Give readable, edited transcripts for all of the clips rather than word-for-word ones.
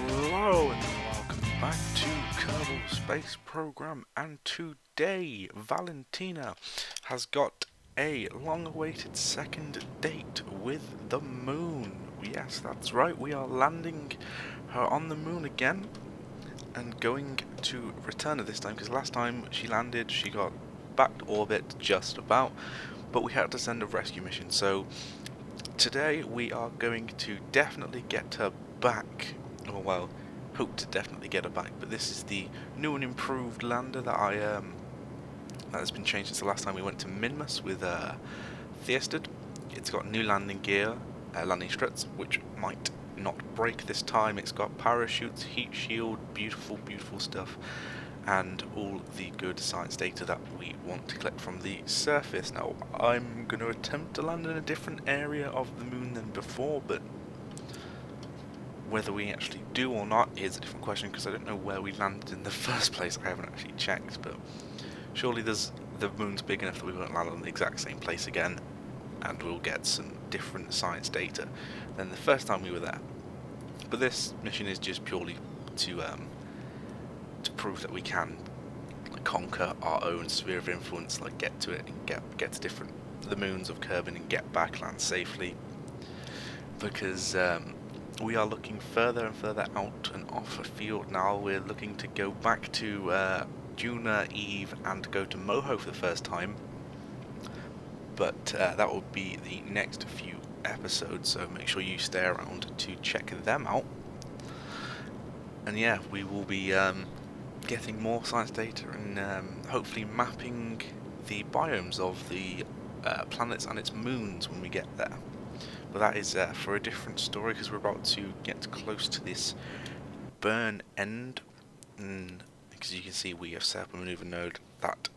Hello and welcome back to Kerbal Space Program, and today Valentina has got a long-awaited second date with the moon. Yes, that's right, we are landing her on the moon again and going to return her this time, because last time she landed she got back to orbit just about, but we had to send a rescue mission. So today we are going to definitely get her back, or well, hope to definitely get her back. But this is the new and improved lander that that has been changed since the last time we went to Minmus with TIFSA. It's got new landing gear, landing struts, which might not break this time. It's got parachutes, heat shield, beautiful, beautiful stuff, and all the good science data that we want to collect from the surface. Now, I'm going to attempt to land in a different area of the moon than before, but whether we actually do or not is a different question, because I don't know where we landed in the first place. I haven't actually checked, but surely the moon's big enough that we won't land on the exact same place again, and we'll get some different science data than the first time we were there. But this mission is just purely to prove that we can conquer our own sphere of influence, like get to it and get to the moons of Kerbal and get back, land safely, because we are looking further and further out and off a field now. We're looking to go back to Juna, Eve, and go to Moho for the first time, but that will be the next few episodes, so make sure you stay around to check them out. And yeah, we will be getting more science data and hopefully mapping the biomes of the planets and its moons when we get there. But that is for a different story, because we're about to get close to this burn end, and as you can see we have set up a maneuver node that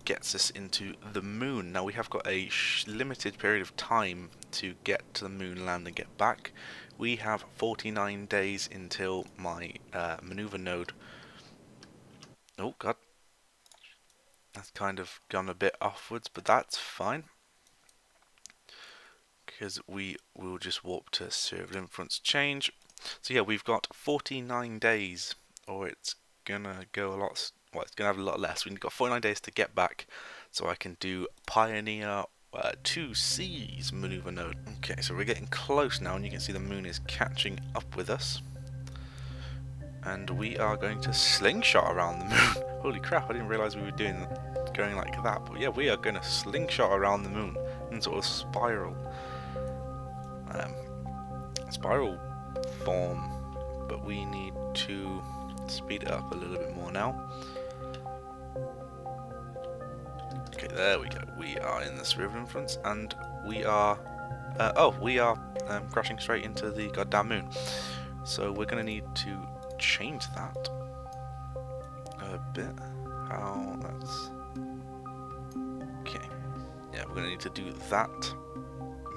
gets us into the moon. Now we have got a limited period of time to get to the moon, land and get back. We have 49 days until my maneuver node. Oh god, that's kind of gone a bit offwards, but that's fine, because we will just warp to sphere of influence change. So yeah, we've got 49 days, or it's gonna go a lot. Well, it's gonna have a lot less. We've got 49 days to get back, so I can do Pioneer 2C's maneuver node. Okay, so we're getting close now, and you can see the moon is catching up with us, and we are going to slingshot around the moon. Holy crap! I didn't realise we were going like that. But yeah, we are going to slingshot around the moon in sort of spiral form, but we need to speed it up a little bit more now. Okay, there we go. We are in the sphere of influence, and we are crashing straight into the goddamn moon. So we're going to need to change that a bit. How that's okay. Yeah, we're going to need to do that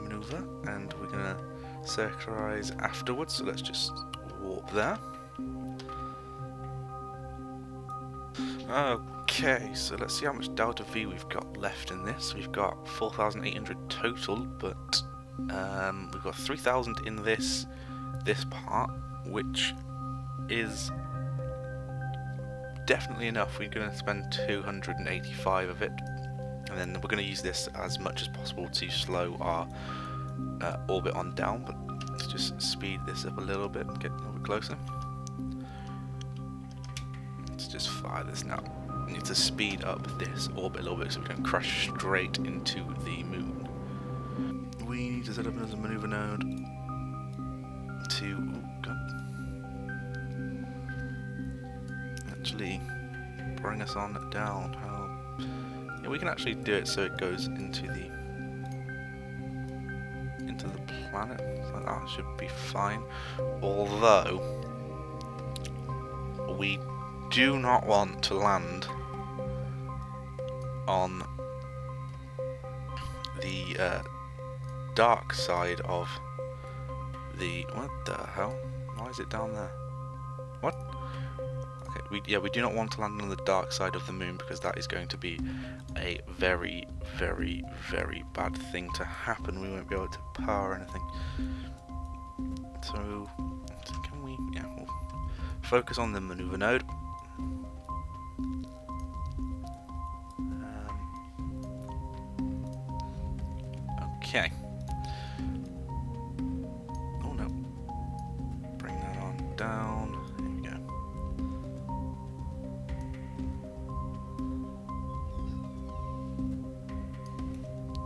maneuver, and we're going to circularize afterwards. So let's just warp there. Okay, so let's see how much delta V we've got left in this. We've got 4,800 total, but we've got 3,000 in this part, which is definitely enough. We're going to spend 285 of it, and then we're going to use this as much as possible to slow our orbit on down. But let's just speed this up a little bit and get a little bit closer. Let's just fire this now. We need to speed up this orbit a little bit so we don't crash straight into the moon. We need to set up another maneuver node to actually bring us on down. Yeah, we can actually do it so it goes into the planet. So that should be fine. Although we do not want to land on the dark side of the... What the hell? Why is it down there? What? Okay, We do not want to land on the dark side of the moon, because that is going to be a very, very, very bad thing to happen. We won't be able to power anything. So can we? Yeah, we'll focus on the maneuver node. Okay. Oh no. Bring that on down. Here we go.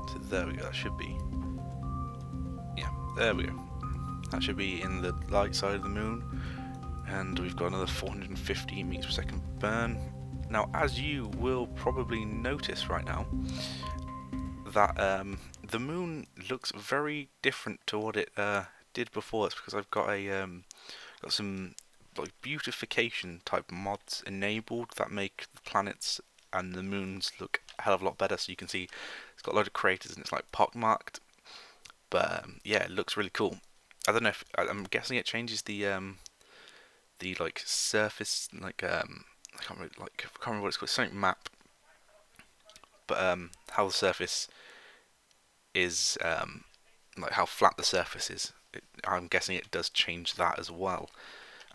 So there we go. That should be. Yeah, there we go. That should be in the light side of the moon. And we've got another 450 meters per second burn. Now, as you will probably notice right now, that the moon looks very different to what it did before. It's because I've got a got some like beautification type mods enabled that make the planets and the moons look a hell of a lot better. So you can see it's got a load of craters and it's like pockmarked. But yeah, it looks really cool. I don't know if I'm guessing it changes the like surface, like I can't remember what it's called. It's something map. But how the surface is, like how flat the surface is. I'm guessing it does change that as well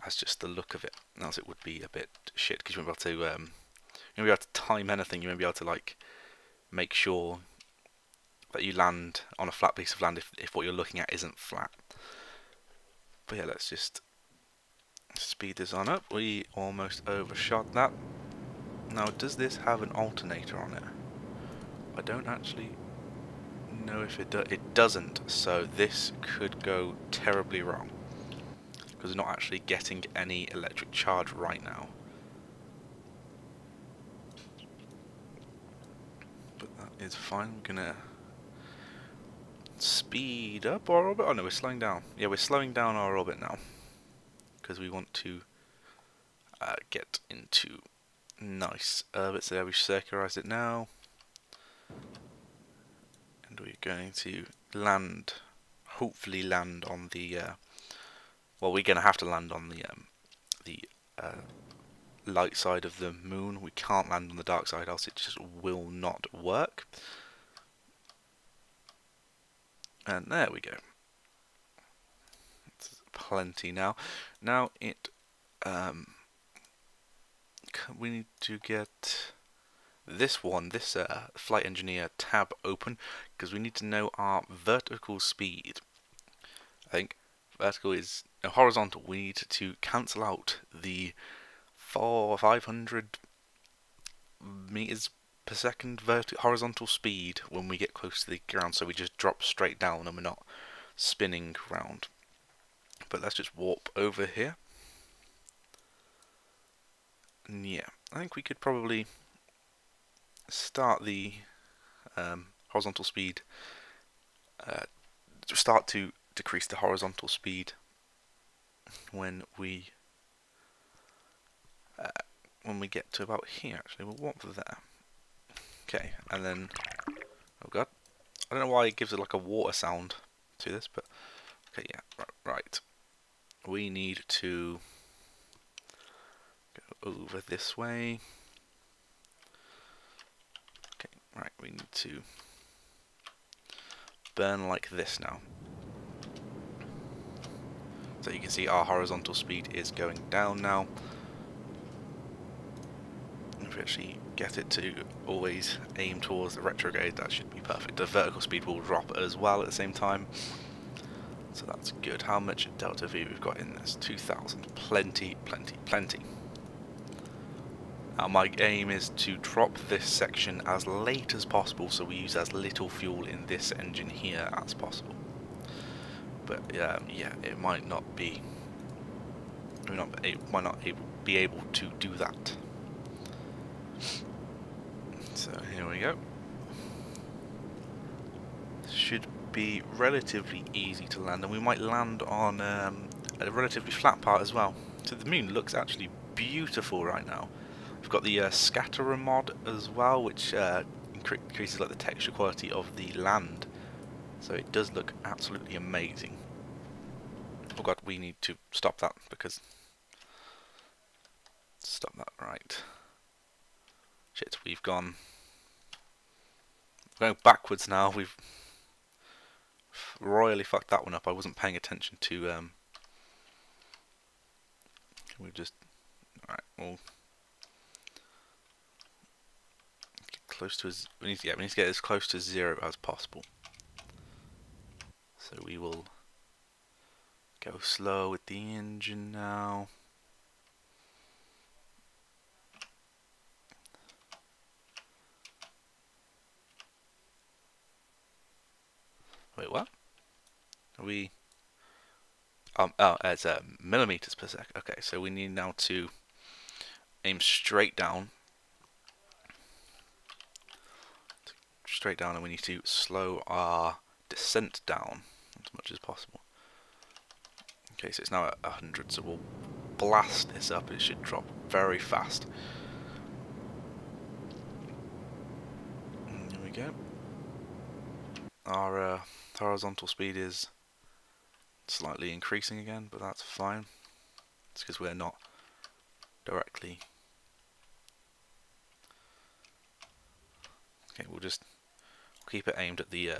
as just the look of it. Else it would be a bit shit, because you won't be able to you won't be able to time anything. You won't be able to like make sure that you land on a flat piece of land if what you're looking at isn't flat. But yeah, let's just speed this on up. We almost overshot that. Now, does this have an alternator on it? I don't actually know if it does. It doesn't, so this could go terribly wrong, because we're not actually getting any electric charge right now. But that is fine. I'm gonna speed up our orbit. Oh no, we're slowing down. Yeah, we're slowing down our orbit now, because we want to get into nice orbits. There, we've circularized it now. And we're going to land, hopefully land on the, well, we're going to have to land on the light side of the moon. We can't land on the dark side, else it just will not work. And there we go. It's plenty now. Now it, we need to get this flight engineer tab open, because we need to know our vertical speed. I think vertical is horizontal. We need to cancel out the 500 meters per second horizontal speed when we get close to the ground, so we just drop straight down and we're not spinning round. But let's just warp over here. And yeah, I think we could probably start the horizontal speed, start to decrease the horizontal speed when we get to about here. Actually, we'll warp there. Okay, and then, oh god, I don't know why it gives it like a water sound to this, but okay, yeah, right. We need to go over this way. Okay, right, we need to burn like this now. So you can see our horizontal speed is going down now. If we actually get it to always aim towards the retrograde, that should be perfect. The vertical speed will drop as well at the same time, so that's good. How much delta V we've got in this? 2,000. Plenty, plenty, plenty. Now my aim is to drop this section as late as possible, so we use as little fuel in this engine here as possible. But yeah, it might not be. Might not be able to do that. So here we go. Should be relatively easy to land, and we might land on a relatively flat part as well. So the moon looks actually beautiful right now. We've got the scatterer mod as well, which increases like the texture quality of the land. So it does look absolutely amazing. Oh god, we need to stop that, because Stop that, right. Shit, we've gone... We're going backwards now. We've royally fucked that one up. I wasn't paying attention to... We've just... Alright, we'll... Get close to... we need to get as close to 0 as possible. So we will... Go slow with the engine now. Wait, what? Are we... it's millimeters per second. Okay, so we need now to aim straight down. Straight down, and we need to slow our descent down as much as possible. Okay, so it's now at 100, so we'll blast this up. It should drop very fast. Here we go. Our horizontal speed is slightly increasing again, but that's fine. It's because we're not directly... Okay, we'll just keep it aimed at the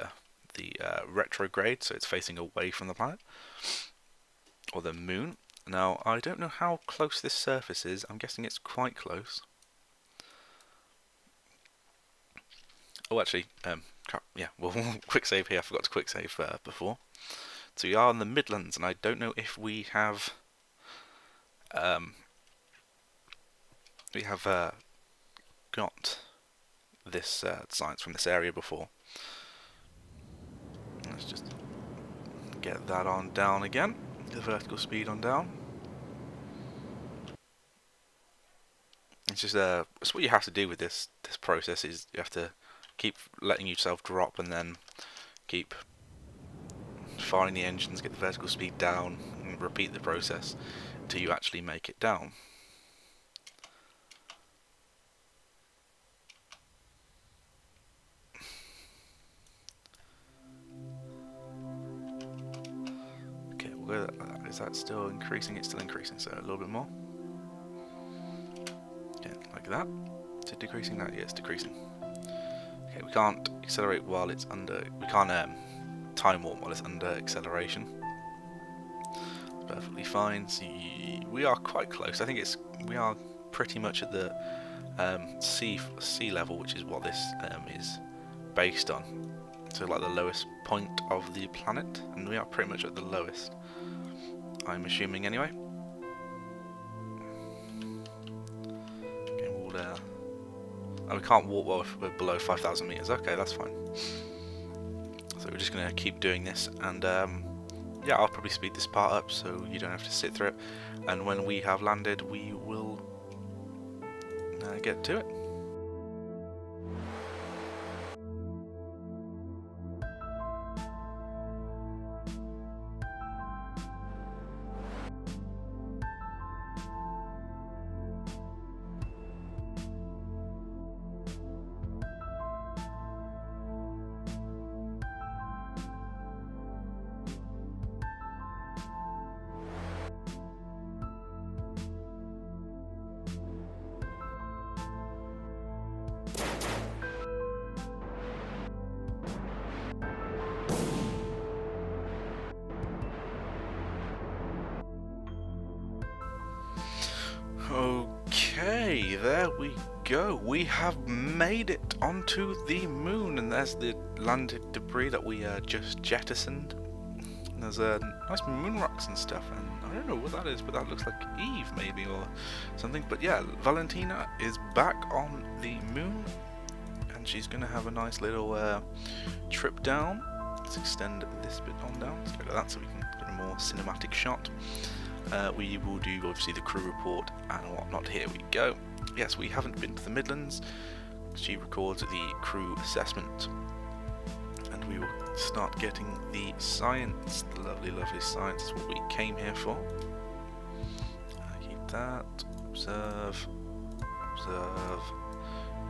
retrograde, so it's facing away from the planet, or the moon. Now, I don't know how close this surface is. I'm guessing it's quite close. Oh, actually, yeah, well, quick save here. I forgot to quick save before. So we are in the Midlands, and I don't know if we have got this science from this area before. Let's just get that on down again. The vertical speed on down. It's just it's what you have to do with this process. Is you have to keep letting yourself drop, and then keep firing the engines, get the vertical speed down, and repeat the process until you actually make it down. Okay, is that still increasing? It's still increasing, so a little bit more. Okay, like that. Is it decreasing? That, yeah, it's decreasing. Okay, we can't accelerate while it's under. We can't time warp while it's under acceleration. It's perfectly fine. See, we are quite close. I think we are pretty much at the sea level, which is what this is based on. So like the lowest point of the planet, and we are pretty much at the lowest, I'm assuming anyway. Okay, we'll oh, we can't walk while we're below 5,000 meters. Okay, that's fine. So we're just gonna keep doing this, and yeah, I'll probably speed this part up so you don't have to sit through it. And when we have landed, we will get to it. Okay, there we go. We have made it onto the moon, and there's the landed debris that we just jettisoned. There's nice moon rocks and stuff, and I don't know what that is, but that looks like Eve maybe or something. But yeah, Valentina is back on the moon, and she's gonna have a nice little trip down. Let's extend this bit on down. Let's go like that so we can get a more cinematic shot. We will do obviously the crew report and whatnot. Here we go. Yes, we haven't been to the Midlands. She records the crew assessment, and we will start getting the science. The lovely, lovely science is what we came here for. Keep that. Observe. Observe.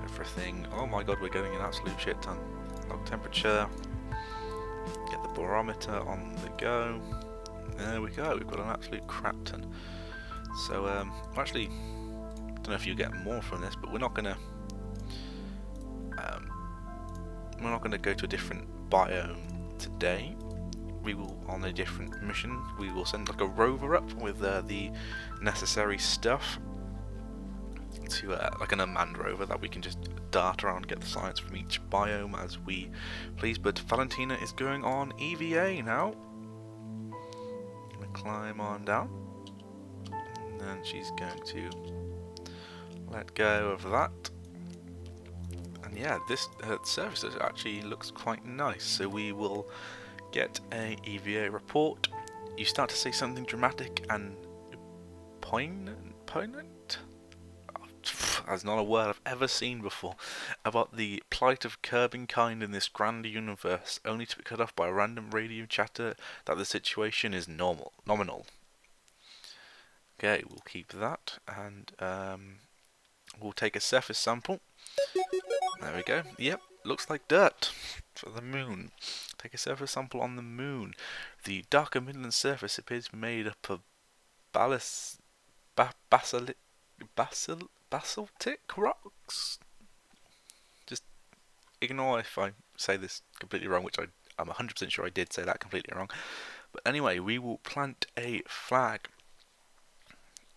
Everything. Oh my god, we're getting an absolute shit ton. Log temperature. Get the barometer on the go. There we go, we've got an absolute crap ton. So, actually, don't know if you get more from this, but we're not gonna go to a different biome today. We will, on a different mission, we will send like a rover up with the necessary stuff to like an unmanned rover that we can just dart around and get the science from each biome as we please. But Valentina is going on EVA now. Gonna climb on down, and then she's going to let go of that. And yeah, this service actually looks quite nice. So we will get a EVA report. You start to say something dramatic and poignant. That's not a word I've ever seen before. About the plight of curbing kind in this grand universe, only to be cut off by a random radio chatter that the situation is nominal. Okay, we'll keep that, and we'll take a surface sample. There we go. Yep, looks like dirt for the moon. Take a surface sample on the moon. The darker midland surface appears to be made up of basaltic rocks. Just ignore if I say this completely wrong, which I'm 100% sure I did say that completely wrong. But anyway, we will plant a flag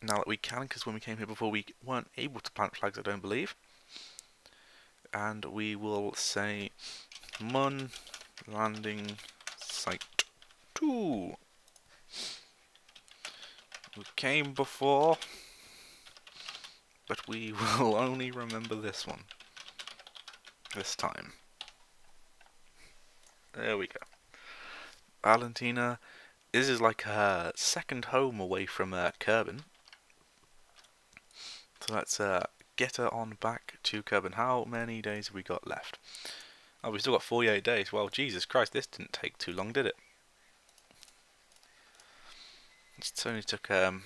now that we can, because when we came here before we weren't able to plant flags, I don't believe. And we will say Moon Landing Site 2. We came before, but we will only remember this one. This time. There we go. Valentina, this is like her second home away from Kerbal. So let's get her on back to Kerbal. How many days have we got left? Oh, we've still got 48 days. Well, Jesus Christ, this didn't take too long, did it? It only took a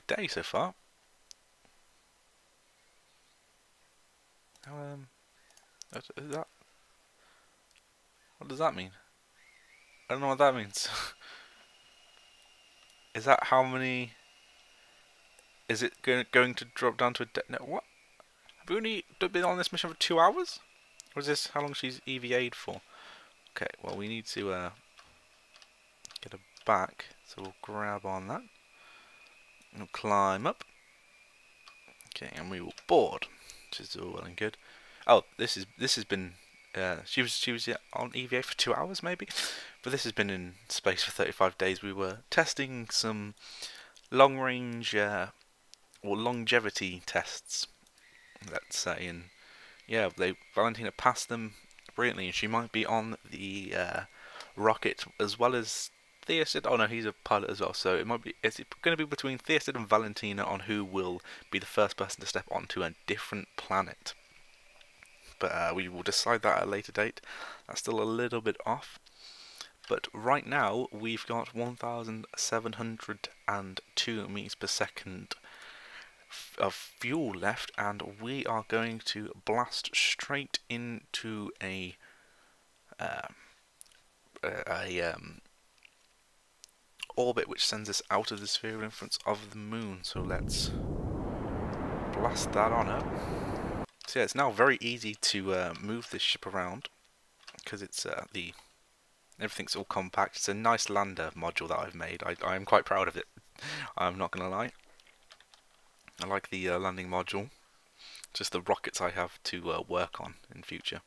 day so far. Is that? What does that mean? I don't know what that means. Is that how many? Is it going to drop down to a day? No, what? Have we only been on this mission for 2 hours? Or is this how long she's EVA'd for? Okay, well we need to get her back, so we'll grab on that. We'll climb up. Okay, and we will board, which is all well and good. Oh, this has been she was on EVA for 2 hours maybe, but this has been in space for 35 days. We were testing some long range or longevity tests, let's say, and yeah, Valentina passed them brilliantly, and she might be on the rocket as well as Theosid. Oh no, he's a pilot as well, so it's going to be between Theosid and Valentina on who will be the first person to step onto a different planet. But we will decide that at a later date. That's still a little bit off. But right now we've got 1,702 meters per second of fuel left, and we are going to blast straight into a orbit which sends us out of the sphere of influence of the moon. So let's blast that on up. So yeah, it's now very easy to move this ship around, because it's everything's all compact. It's a nice lander module that I've made. I am quite proud of it. I'm not gonna lie. I like the landing module. Just the rockets I have to work on in future.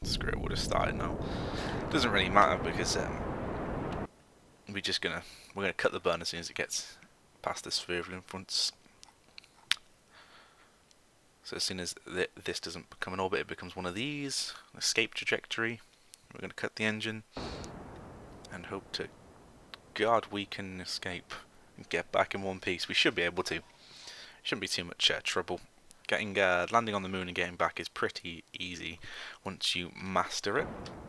Screw it, we'll just start it now. Doesn't really matter, because we're gonna cut the burn as soon as it gets past the sphere of influence. So as soon as this doesn't become an orbit, it becomes one of these. Escape trajectory. We're going to cut the engine and hope to God we can escape and get back in one piece. We should be able to. Shouldn't be too much trouble. Landing on the moon and getting back is pretty easy once you master it.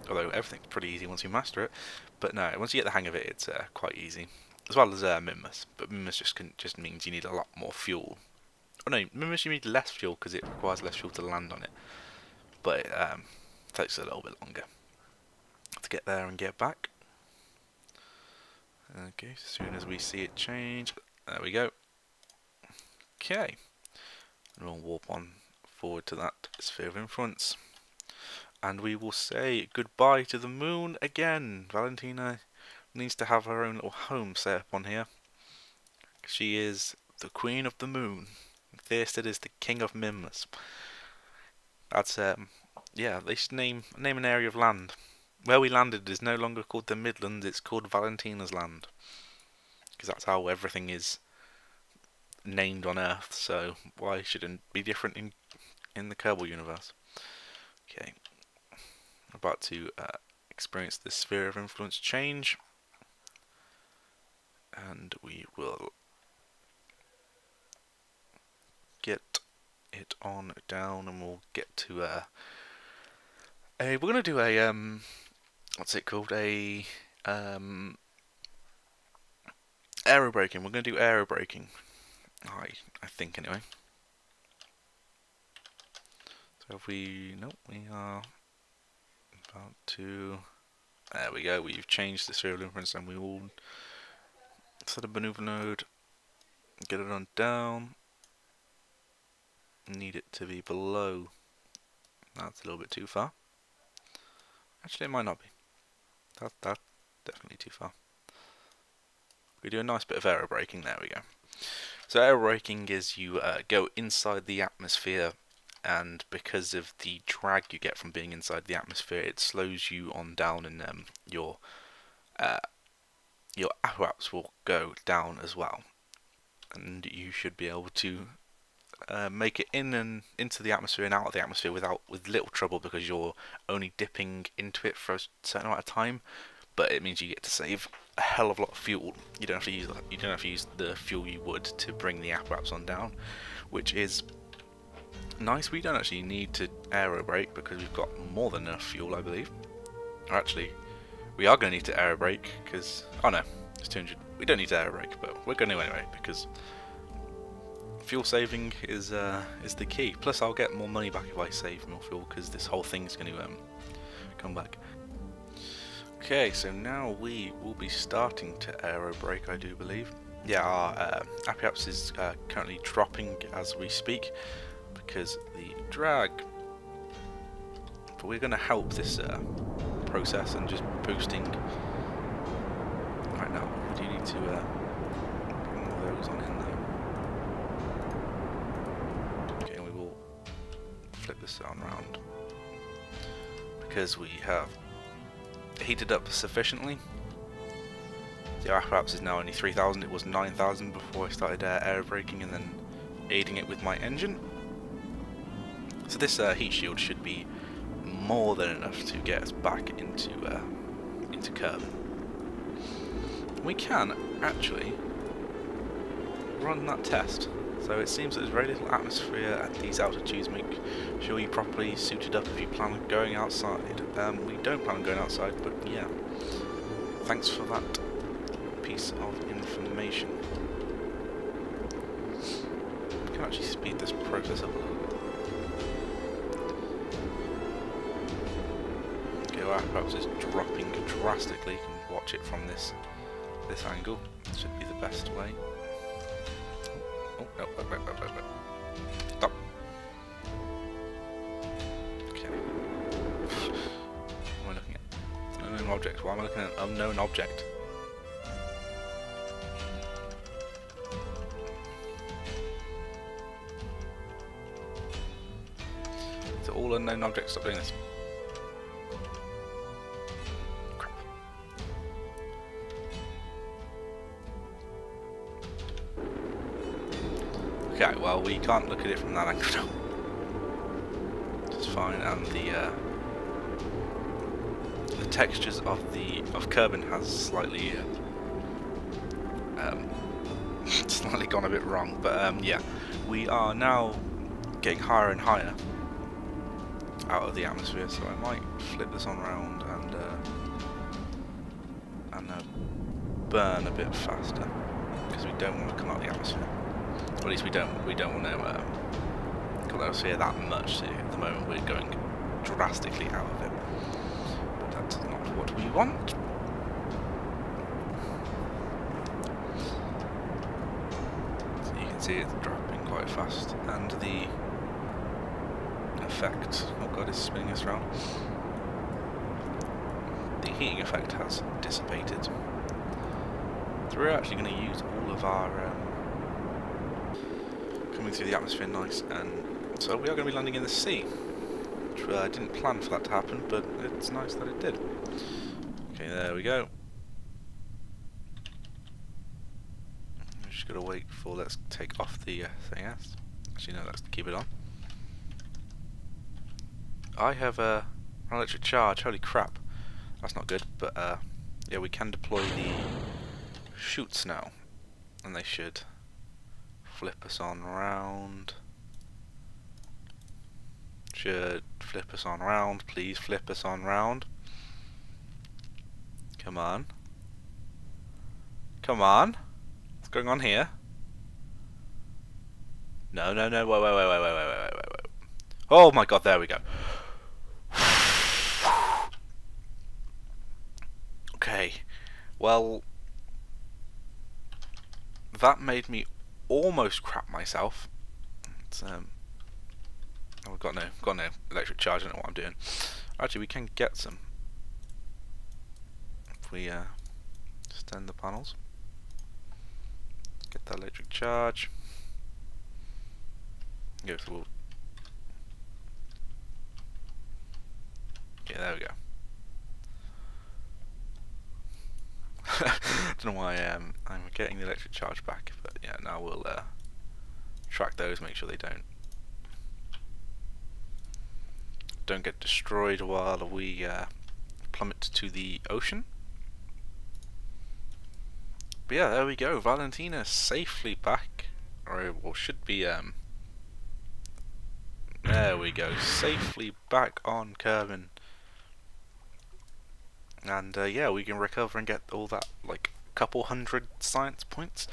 Although everything's pretty easy once you master it. But no, once you get the hang of it, it's quite easy. As well as Mimus. But Mimus just means you need a lot more fuel. Oh no, Mimus you need less fuel because it requires less fuel to land on it. But it takes a little bit longer to get there and get back. Okay, as soon as we see it change, there we go. Okay, and we'll warp on forward to that sphere of influence. And we will say goodbye to the moon again. Valentina needs to have her own little home set up on here. She is the queen of the moon. Theisted is the king of Mimnus. That's yeah, they should name an area of land. Where we landed is no longer called the Midlands, it's called Valentina's land. Because that's how everything is named on Earth, so why shouldn't it be different in the Kerbal universe? Okay. I'm about to experience the sphere of influence change. And we will get it on down, and we'll get to we're gonna do a what's it called, a aerobraking. We're gonna do aerobraking, I think anyway. So if we we are about to, there we go, we've changed the sphere of influence, and we will set a maneuver node, get it on down. Need it to be below. That's a little bit too far. Actually, it might not be. That's definitely too far. We do a nice bit of aerobraking. There we go. So aerobraking is you go inside the atmosphere, and because of the drag you get from being inside the atmosphere, it slows you on down, and your apparatus will go down as well. And you should be able to make it in and into the atmosphere and out of the atmosphere with little trouble, because you're only dipping into it for a certain amount of time. But it means you get to save a hell of a lot of fuel. You don't have to use the fuel you would to bring the apparatus on down, which is nice. We don't actually need to aerobrake because we've got more than enough fuel, I believe. Or actually, we are going to need to aerobrake because, oh no, it's 200. We don't need to aerobrake, but we're going to anyway because fuel saving is the key. Plus, I'll get more money back if I save more fuel, because this whole thing's going to come back. Okay, so now we will be starting to aerobrake, I do believe. Yeah, our apparatus is currently dropping as we speak because the drag. But we're going to help this process and just boosting. Right now, we do need to bring all those on in there. Okay, and we will flip this on round because we have heated up sufficiently. The apparatus is now only 3,000. It was 9,000 before I started aerobraking and then aiding it with my engine. So this heat shield should be more than enough to get us back into Kerbal. We can actually run that test. So it seems that there's very little atmosphere at these altitudes. Make sure you're properly suited up if you plan on going outside. We don't plan on going outside, but yeah. Thanks for that piece of information. We can actually speed this process up a little bit. Okay, our apparatus is dropping drastically. You can watch it from this angle. Should be the best way. Oh, no, stop. Okay. What am I looking at? Unknown object. Why am I looking at an unknown object? So all unknown objects, stop doing this. Okay, well, we can't look at it from that angle. It's fine, and the textures of Kerbal has slightly slightly gone a bit wrong, but yeah, we are now getting higher and higher out of the atmosphere, so I might flip this on around and burn a bit faster because we don't want to come out of the atmosphere. Or at least we don't want to come out of the atmosphere that much. So at the moment we're going drastically out of it, but that's not what we want. So you can see it's dropping quite quite fast, and the effect, oh god, it's spinning us around. The heating effect has dissipated. So we're actually going to use all of our coming through the atmosphere nice, and so we are going to be landing in the sea. Which I didn't plan for that to happen, but it's nice that it did. Okay, there we go. I'm just going to wait for, let's take off the thing. Actually, no, let's keep it on. I have an electric charge, holy crap. That's not good, but yeah, we can deploy the chutes now. And they should flip us on round. Should flip us on round, please flip us on round. Come on. Come on. What's going on here? No, no, no, wait. Oh my god, there we go. Okay, well, that made me almost crap myself. It's, I've got no electric charge. I don't know what I'm doing. Actually, we can get some if we extend the panels. Get that electric charge. Go through. Yeah, there we go. Don't know why I'm getting the electric charge back, but yeah, now we'll track those, make sure they don't get destroyed while we plummet to the ocean. But yeah, there we go. Valentina safely back, or should be. There we go, safely back on Kerbal. And yeah, we can recover and get all that, like, couple hundred science points.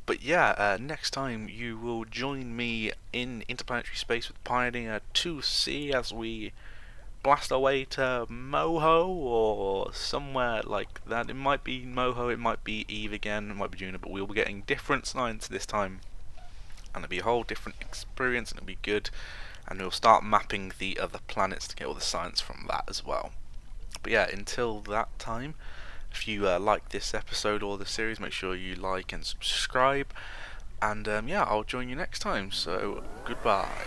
But yeah, next time you will join me in interplanetary space with Pioneer 2C as we blast our way to Moho or somewhere like that. It might be Moho, it might be Eve again, it might be Juno, but we'll be getting different science this time. And it'll be a whole different experience, and it'll be good. And we'll start mapping the other planets to get all the science from that as well. But yeah, until that time, if you like this episode or the series, make sure you like and subscribe. And yeah, I'll join you next time. So, goodbye.